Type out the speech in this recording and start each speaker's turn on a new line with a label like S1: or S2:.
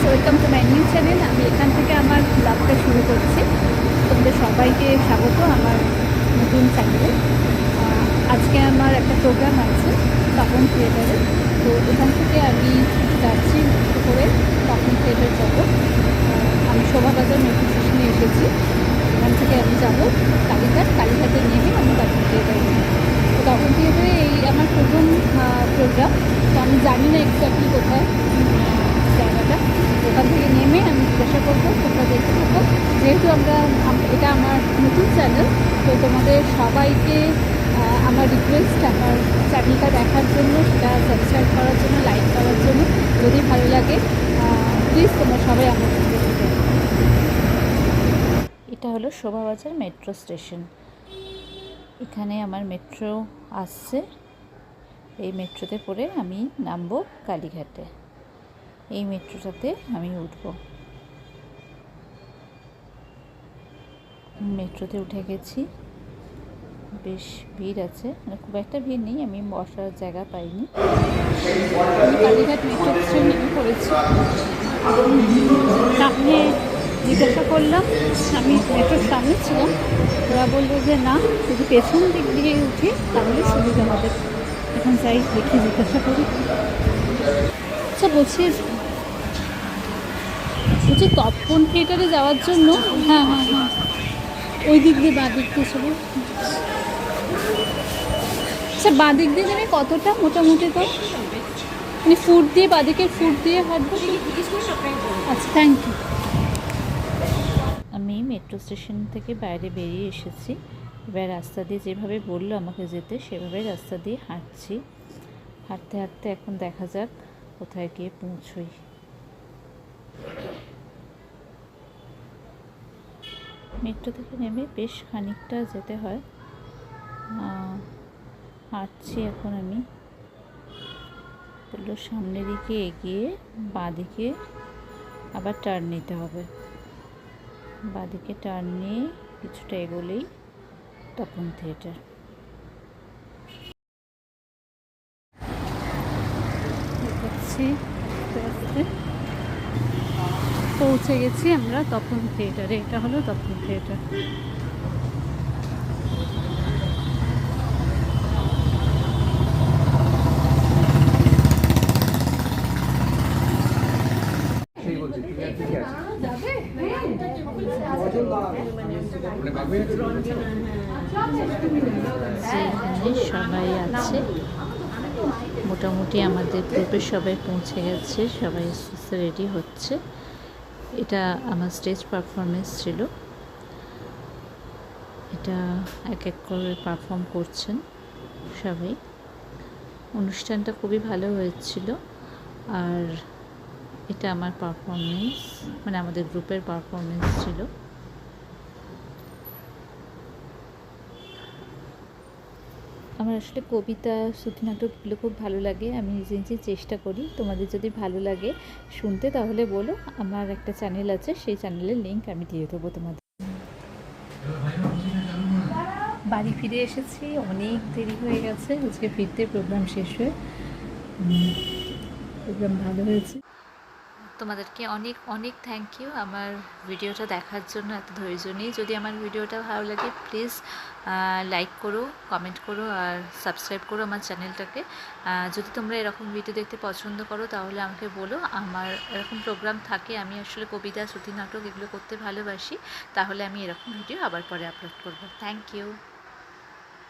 S1: Welcome to my new channel. আমি এখান থেকে আমার ব্লগটা শুরু করছি। তোমাদের সবাইকে স্বাগত আমার নতুন চ্যানেলে। আজকে আমার একটা প্রোগ্রাম আছে তপন থিয়েটারে, তো এখান থেকে আমি যাচ্ছি করে তপন থিয়েটার যাবো। আমি শোভাবাজার মেট্রো স্টেশনে এসেছি, এখান থেকে আমি যাব কালীঘাটে নেমে আমি তপন থিয়েটারে যাবো। তো তপন থিয়েটারে এই আমার প্রথম প্রোগ্রাম, তো আমি জানি না এক্স্যাক্টলি কোথায় জায়গাটা। ওখান থেকে নেমে আমি জিজ্ঞাসা করবো, তোমরা দেখতে থাকো। যেহেতু এটা আমার নতুন চ্যানেল, তো তোমাদের সবাইকে আমার রিকোয়েস্ট আমার চ্যানেলটা দেখার জন্য, সেটা সাবস্ক্রাইব করার জন্য, লাইক করার জন্য। যদি ভালো লাগে প্লিজ তোমরা সবাই আমার সঙ্গে থাকো।
S2: এটা হলো শোভাবাজার মেট্রো স্টেশন। এখানে আমার মেট্রো আসছে, এই মেট্রোতে করে আমি নামবো কালীঘাটে। এই মেট্রোটাতে আমি উঠব। মেট্রোতে উঠে গেছি, বেশ ভিড় আছে, মানে খুব একটা ভিড় নেই, আমি বসার জায়গা পাইনি।
S1: আমি কালীঘাট মেট্রো স্টেশন নেমে পড়েছি। সামনে জিজ্ঞাসা করলাম, আমি মেট্রোর সামনে ছিলাম, ওরা বললো যে না, যদি পেছন দিক দিয়ে উঠি তাহলে সুবিধা হবে। এখন যাই দেখি, জিজ্ঞাসা করি। আচ্ছা বলছি তপন থিয়েটারে যাওয়ার জন্য, হ্যাঁ হ্যাঁ হ্যাঁ, ওই দিক দিয়ে বাঁ দিক দিয়ে চলো। আচ্ছা বাঁ দিক দিয়ে নেমে কতটা মোটামুটি, তো মানে ফুট দিয়ে, বাঁদিকের ফুট দিয়ে হাঁটবো। আচ্ছা, থ্যাংক ইউ।
S2: আমি মেট্রো স্টেশন থেকে বাইরে বেরিয়ে এসেছি। এবার রাস্তা দিয়ে যেভাবে বললো আমাকে যেতে, সেভাবে রাস্তা দিয়ে হাঁটছি। হাঁটতে হাঁটতে এখন দেখা যাক কোথায় গিয়ে পৌঁছই। মেট্রো থেকে নেমে বেশ খানিকটা যেতে হয়। হাঁটছি এখন আমি। বললো সামনের দিকে এগিয়ে বাঁদিকে আবার টার্ন নিতে হবে। বাঁদিকে টার্ন নিয়ে কিছুটা এগোলেই তপন থিয়েটার।
S1: পৌঁছে গেছি আমরা তপন থিয়েটারে। এটা হলো তপন থিয়েটার।
S2: এখানে সবাই আছে, মোটামুটি আমাদের গ্রুপের সবাই পৌঁছে গেছে, সবাই আস্তে রেডি হচ্ছে। এটা আমার স্টেজ পারফরমেন্স ছিল। এটা এক এক করে পারফর্ম করছেন সবাই। অনুষ্ঠানটা খুবই ভালো হয়েছিল। আর এটা আমার পারফরমেন্স, মানে আমাদের গ্রুপের পারফরমেন্স ছিল। আমার আসলে কবিতা, শ্রুতিনাটকগুলো খুব ভালো লাগে। আমি নিজে চেষ্টা করি। তোমাদের যদি ভালো লাগে শুনতে তাহলে বলো। আমার একটা চ্যানেল আছে, সেই চ্যানেলের লিঙ্ক আমি দিয়ে দেবো তোমাদের। বাড়ি ফিরে এসেছি, অনেক দেরি হয়ে গেছে আজকে ফিরতে, প্রোগ্রাম শেষ হয়ে। প্রোগ্রাম ভালো হয়েছে। তোমাদেরকে অনেক অনেক থ্যাংক ইউ আমার ভিডিওটা দেখার জন্য, এত ধৈর্য নিয়ে। যদি আমার ভিডিওটা ভালো লাগে প্লিজ লাইক করো, কমেন্ট করো আর সাবস্ক্রাইব করো আমার চ্যানেলটাকে। যদি তোমরা এরকম ভিডিও দেখতে পছন্দ করো তাহলে আমাকে বলো। আমার এরকম প্রোগ্রাম থাকে, আমি আসলে কবিতা, শ্রুতি নাটক এগুলো করতে ভালোবাসি। তাহলে আমি এরকম ভিডিও আবার পরে আপলোড করবো। Thank you.